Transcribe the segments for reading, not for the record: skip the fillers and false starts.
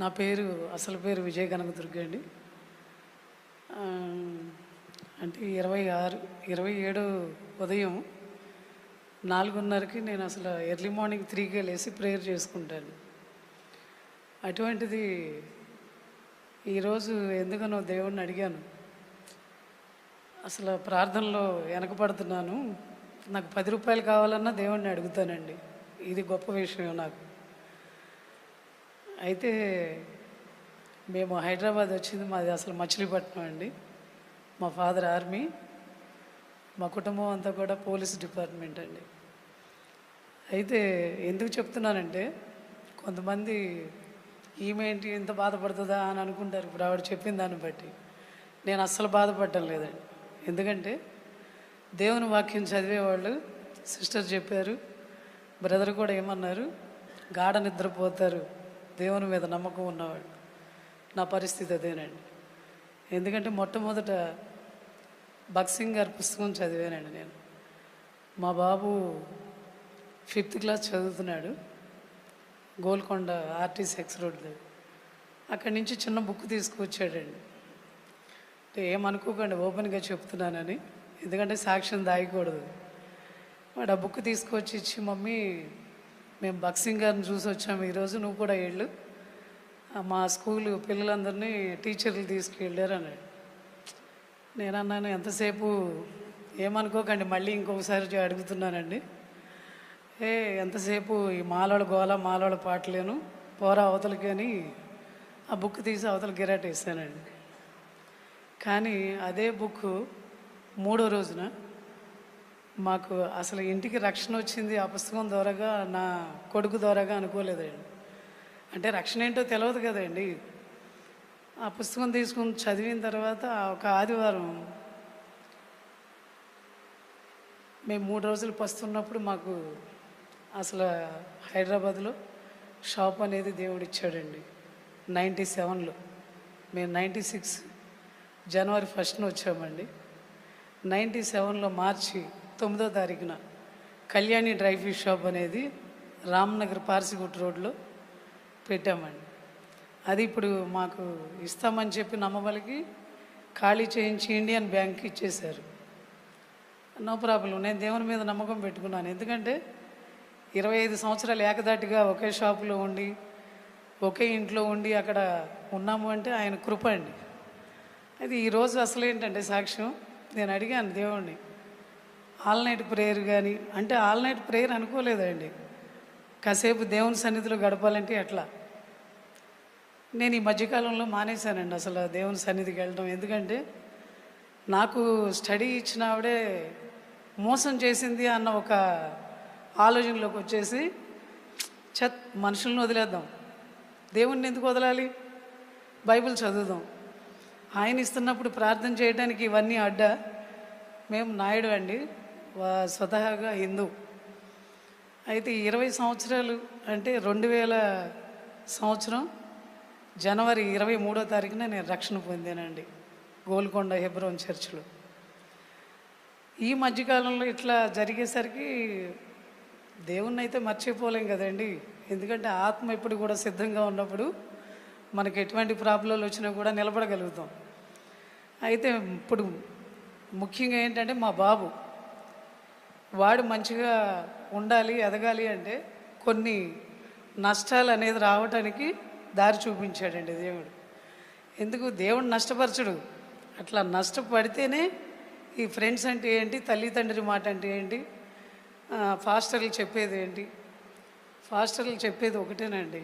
నా పేరు అసలు పేరు విజయ కనకదుర్గ అండి. అంటే 27 ఉదయం 4:30కి నేను అసలు ఎర్లీ మార్నింగ్ 3కే లేసి ప్రేయర్ చేసుకుంటాను. అటువంటిది ఈరోజు ఎందుకనో దేవుడిని అడిగాను. అసలు ప్రార్థనలో వెనకపడుతున్నాను. నాకు 10 రూపాయలు కావాలన్నా దేవుడిని అడుగుతానండి. ఇది గొప్ప విషయం నాకు. అయితే మేము హైదరాబాద్ వచ్చింది, మాది అసలు మచిలీపట్నం అండి. మా ఫాదర్ ఆర్మీ, మా కుటుంబం అంతా కూడా పోలీస్ డిపార్ట్మెంట్ అండి. అయితే ఎందుకు చెప్తున్నానంటే, కొంతమంది ఈమె ఏంటి ఇంత బాధపడుతుందా అని అనుకుంటారు. ఇప్పుడు ఆవిడ చెప్పిన దాన్ని బట్టి నేను అస్సలు బాధపడటం లేదండి. ఎందుకంటే దేవుని వాక్యం చదివేవాళ్ళు సిస్టర్ చెప్పారు, బ్రదర్ కూడా ఏమన్నారు, గాఢ నిద్రపోతారు దేవుని మీద నమ్మకం ఉన్నవాడు. నా పరిస్థితి అదేనండి. ఎందుకంటే మొట్టమొదట భగత్ సింగ్ గారి పుస్తకం చదివానండి నేను. మా బాబు 5th క్లాస్ చదువుతున్నాడు, గోల్కొండ ఆర్టీసీ ఎక్స్ రోడ్ దగ్గర. అక్కడి నుంచి చిన్న బుక్ తీసుకువచ్చాడండి. అంటే ఏమనుకోకండి, ఓపెన్గా చెప్తున్నానని, ఎందుకంటే సాక్ష్యం దాయకూడదు. వాడు ఆ బుక్ తీసుకొచ్చి ఇచ్చి, మమ్మీ మేము భగత్ సింగ్ గారిని చూసి వచ్చాము, ఈరోజు నువ్వు కూడా వెళ్ళు, మా స్కూల్ పిల్లలందరినీ టీచర్లు తీసుకువెళ్ళారు అన్నాడు. నేను అన్నాను, ఎంతసేపు ఏమనుకోకండి, మళ్ళీ ఇంకొకసారి అడుగుతున్నానండి, ఎంతసేపు ఈ మాలోళ్ళ గోల మాలోళ్ళ పాటలేను, పోరా అవతలకి అని ఆ బుక్ తీసి అవతల గిరాటేసానండి. కానీ అదే బుక్ 3వ రోజున మాకు అసలు ఇంటికి రక్షణ వచ్చింది ఆ పుస్తకం ద్వారాగా, నా కొడుకు ద్వారాగా అనుకోలేదండి. అంటే రక్షణ ఏంటో తెలియదు కదండి. ఆ పుస్తకం తీసుకుని చదివిన తర్వాత ఒక ఆదివారం మేము 3 రోజులు పస్తున్నప్పుడు మాకు అసలు హైదరాబాద్లో షాప్ అనేది దేవుడు ఇచ్చాడండి. 97లో మేము 96 జనవరి 1న వచ్చామండి. 97లో మార్చి 9వ తారీఖున కళ్యాణి డ్రై ఫిష్ షాప్ అనేది రామ్నగర్ పార్సిగుట్ రోడ్లో పెట్టామండి. అది ఇప్పుడు మాకు ఇస్తామని చెప్పి నమ్మబలికి ఖాళీ చేయించి ఇండియన్ బ్యాంక్కి ఇచ్చేశారు. నో ప్రాబ్లం, నేను దేవుని మీద నమ్మకం పెట్టుకున్నాను. ఎందుకంటే 25 సంవత్సరాలు ఏకదాటిగా ఒకే షాపులో ఉండి ఒకే ఇంట్లో ఉండి అక్కడ ఉన్నాము అంటే ఆయన కృప అండి. అయితే ఈరోజు అసలు ఏంటంటే సాక్ష్యం, నేను అడిగాను దేవుణ్ణి, ఆల్ నైట్ ప్రేయర్ కానీ అంటే ఆల్ నైట్ ప్రేయర్ అనుకోలేదండి. కాసేపు దేవుని సన్నిధిలో గడపాలంటే ఎట్లా. నేను ఈ మధ్యకాలంలో మానేశానండి అసలు దేవుని సన్నిధికి వెళ్ళడం. ఎందుకంటే నాకు స్టడీ ఇచ్చిన ఆవిడే మోసం చేసింది అన్న ఒక ఆలోచనలోకి వచ్చేసి, మనుషులను వదిలేద్దాం, దేవుణ్ణి ఎందుకు వదలాలి, బైబిల్ చదువుదాం, ఆయన ఇస్తున్నప్పుడు ప్రార్థన చేయడానికి ఇవన్నీ అడ్డా. మేము నాయుడు అండి, స్వతహాగా హిందూ. అయితే 20 సంవత్సరాలు అంటే 2000 సంవత్సరం జనవరి 23వ తారీఖున నేను రక్షణ పొందానండి గోల్కొండ హెబ్రోన్ చర్చిలో. ఈ మధ్యకాలంలో ఇట్లా జరిగేసరికి దేవుణ్ణి అయితే మర్చిపోలేం కదండి. ఎందుకంటే ఆత్మ ఇప్పుడు కూడా సిద్ధంగా ఉన్నప్పుడు మనకి ఎటువంటి ప్రాబ్లాలు వచ్చినా కూడా నిలబడగలుగుతాం. అయితే ఇప్పుడు ముఖ్యంగా ఏంటంటే మా బాబు, వాడు మంచిగా ఉండాలి, ఎదగాలి అంటే కొన్ని నష్టాలు అనేది రావటానికి దారి చూపించాడండి దేవుడు. ఎందుకు దేవుడు నష్టపరచడు, అట్లా నష్టపడితేనే ఈ ఫ్రెండ్స్ అంటే ఏంటి, తల్లిదండ్రి మాట అంటే ఏంటి, ఫాస్టర్లు చెప్పేది ఏంటి. ఫాస్టర్లు చెప్పేది ఒకటేనండి,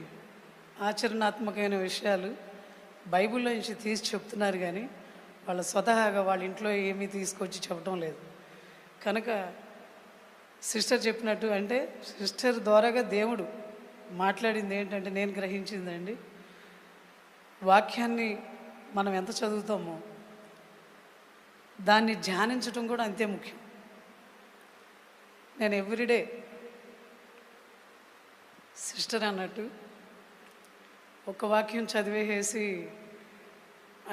ఆచరణాత్మకమైన విషయాలు బైబిల్లో నుంచి తీసి చెప్తున్నారు, కానీ వాళ్ళ స్వతహాగా వాళ్ళ ఇంట్లో ఏమీ తీసుకొచ్చి చెప్పడం లేదు. కనుక సిస్టర్ చెప్పినట్టు, అంటే సిస్టర్ ద్వారాగా దేవుడు మాట్లాడింది ఏంటంటే, నేను గ్రహించిందండి, వాక్యాన్ని మనం ఎంత చదువుతామో దాన్ని ధ్యానించడం కూడా అంతే ముఖ్యం. నేను ఎవ్రీడే సిస్టర్ అన్నట్టు ఒక వాక్యం చదివేసి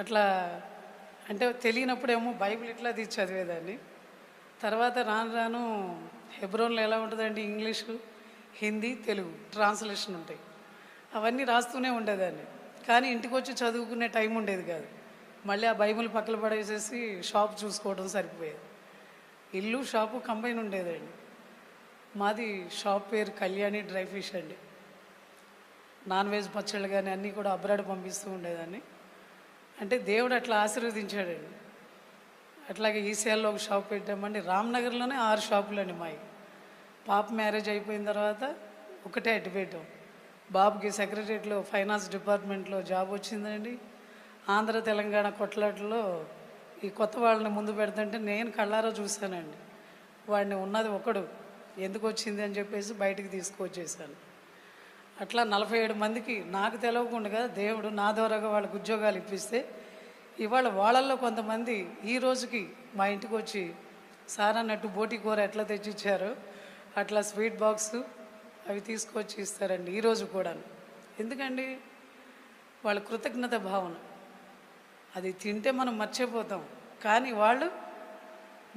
అట్లా, అంటే తెలియనప్పుడేమో బైబిల్ ఇట్లా తీసి చదివేదాన్ని. తర్వాత రాను రాను హెబ్రోన్లో ఎలా ఉంటుందండి, ఇంగ్లీషు హిందీ తెలుగు ట్రాన్స్లేషన్ ఉంటాయి, అవన్నీ రాస్తూనే ఉండేదాన్ని. కానీ ఇంటికి వచ్చి చదువుకునే టైం ఉండేది కాదు. మళ్ళీ ఆ బైబిల్ పక్కన పడేసేసి షాప్ చూసుకోవడం సరిపోయేది. ఇల్లు షాపు కంబైన్ ఉండేదండి. మాది షాప్ పేరు కళ్యాణి డ్రై ఫిష్ అండి. నాన్ వెజ్ పచ్చళ్ళు కానీ అన్నీ కూడా అబ్రాడ్ పంపిస్తూ ఉండేదాన్ని. అంటే దేవుడు అట్లా ఆశీర్వదించాడండి. అట్లాగే ఈసీఎల్లో ఒక షాప్ పెట్టామండి. రామ్నగర్లోనే 6 షాపులండి మావి. పాప మ్యారేజ్ అయిపోయిన తర్వాత ఒకటే అట్టి పెట్టాం. బాబుకి సెక్రటరియట్లో ఫైనాన్స్ డిపార్ట్మెంట్లో జాబ్ వచ్చిందండి. ఆంధ్ర తెలంగాణ కొట్లాటలో ఈ కొత్త వాళ్ళని ముందు పెడుతుంటే నేను కళ్ళారా చూశానండి. వాడిని ఉన్నది ఒకడు ఎందుకు వచ్చింది అని చెప్పేసి బయటికి తీసుకువచ్చేసాను. అట్లా 47 మందికి నాకు తెలియకుండా దేవుడు నా ద్వారాగా వాళ్ళకి ఉద్యోగాలు ఇప్పిస్తే ఇవాళ వాళ్ళల్లో కొంతమంది ఈ రోజుకి మా ఇంటికి వచ్చి సార్ అన్నట్టు బోటి కూర ఎట్లా తెచ్చిచ్చారో అట్లా స్వీట్ బాక్స్ అవి తీసుకొచ్చి ఇస్తారండి ఈరోజు కూడా. ఎందుకండి? వాళ్ళ కృతజ్ఞత భావన. అది తింటే మనం మర్చిపోతాం, కానీ వాళ్ళు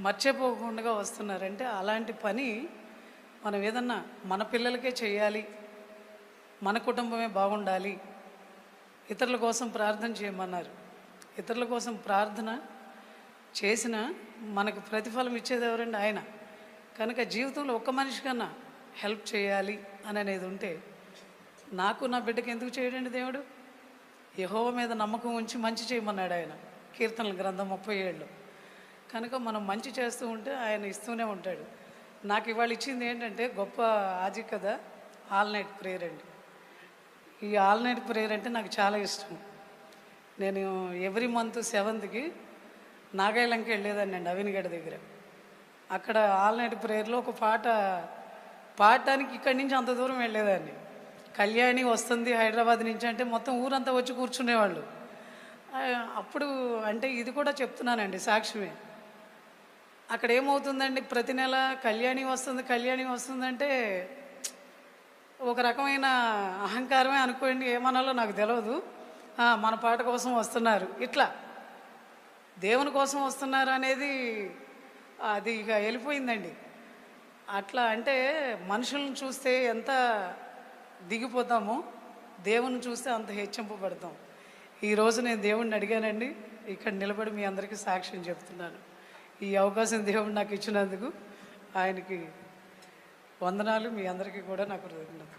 మర్చిపోకుండా వస్తున్నారంటే అలాంటి పని మనం ఏదన్నా మన పిల్లలకే చేయాలి, మన కుటుంబమే బాగుండాలి. ఇతరుల కోసం ప్రార్థన చేయమన్నారు. ఇతరుల కోసం ప్రార్థన చేసిన మనకు ప్రతిఫలం ఇచ్చేది ఎవరండి? ఆయన. కనుక జీవితంలో ఒక్క మనిషి కన్నా హెల్ప్ చేయాలి అని అనేది ఉంటే నాకు నా బిడ్డకి ఎందుకు చేయడండి దేవుడు? యెహోవా మీద నమ్మకం ఉంచి మంచి చేయమన్నాడు ఆయన, కీర్తనల గ్రంథం 37లో. కనుక మనం మంచి చేస్తూ ఉంటే ఆయన ఇస్తూనే ఉంటాడు. నాకు ఇవాళ ఇచ్చింది ఏంటంటే గొప్ప ఆజీ కదా, ఆల్ నైట్ ప్రేయర్ అండి. ఈ ఆల్ నైట్ ప్రేయర్ అంటే నాకు చాలా ఇష్టం. నేను ఎవ్రీ మంత్ 7th నాగాయలంకి వెళ్ళేదాన్ని అండి, అవినిగడ్డ దగ్గర. అక్కడ ఆల్ నైట్ ప్రేయర్లో ఒక పాట పాడటానికి ఇక్కడి నుంచి అంత దూరం వెళ్ళేదాన్ని. కళ్యాణి వస్తుంది హైదరాబాద్ నుంచి అంటే మొత్తం ఊరంతా వచ్చి కూర్చునేవాళ్ళు. అప్పుడు అంటే ఇది కూడా చెప్తున్నానండి, సాక్ష్యమే. అక్కడ ఏమవుతుందండి, ప్రతి నెల కళ్యాణి వస్తుందంటే ఒక రకమైన అహంకారమే అనుకోండి, ఏమనాలో నాకు తెలియదు. మన పాట కోసం వస్తున్నారు, ఇట్లా దేవుని కోసం వస్తున్నారు అనేది అది ఇక వెళ్ళిపోయిందండి. అట్లా అంటే మనుషులను చూస్తే ఎంత దిగిపోతామో దేవుని చూస్తే అంత హెచ్చింపబడతాం. ఈరోజు నేను దేవుణ్ణి అడిగానండి, ఇక్కడ నిలబడి మీ అందరికీ సాక్ష్యం చెప్తున్నాను. ఈ అవకాశం దేవుడు నాకు ఇచ్చినందుకు ఆయనకి వందనాలు. మీ అందరికీ కూడా నాకు కృతజ్ఞతలు.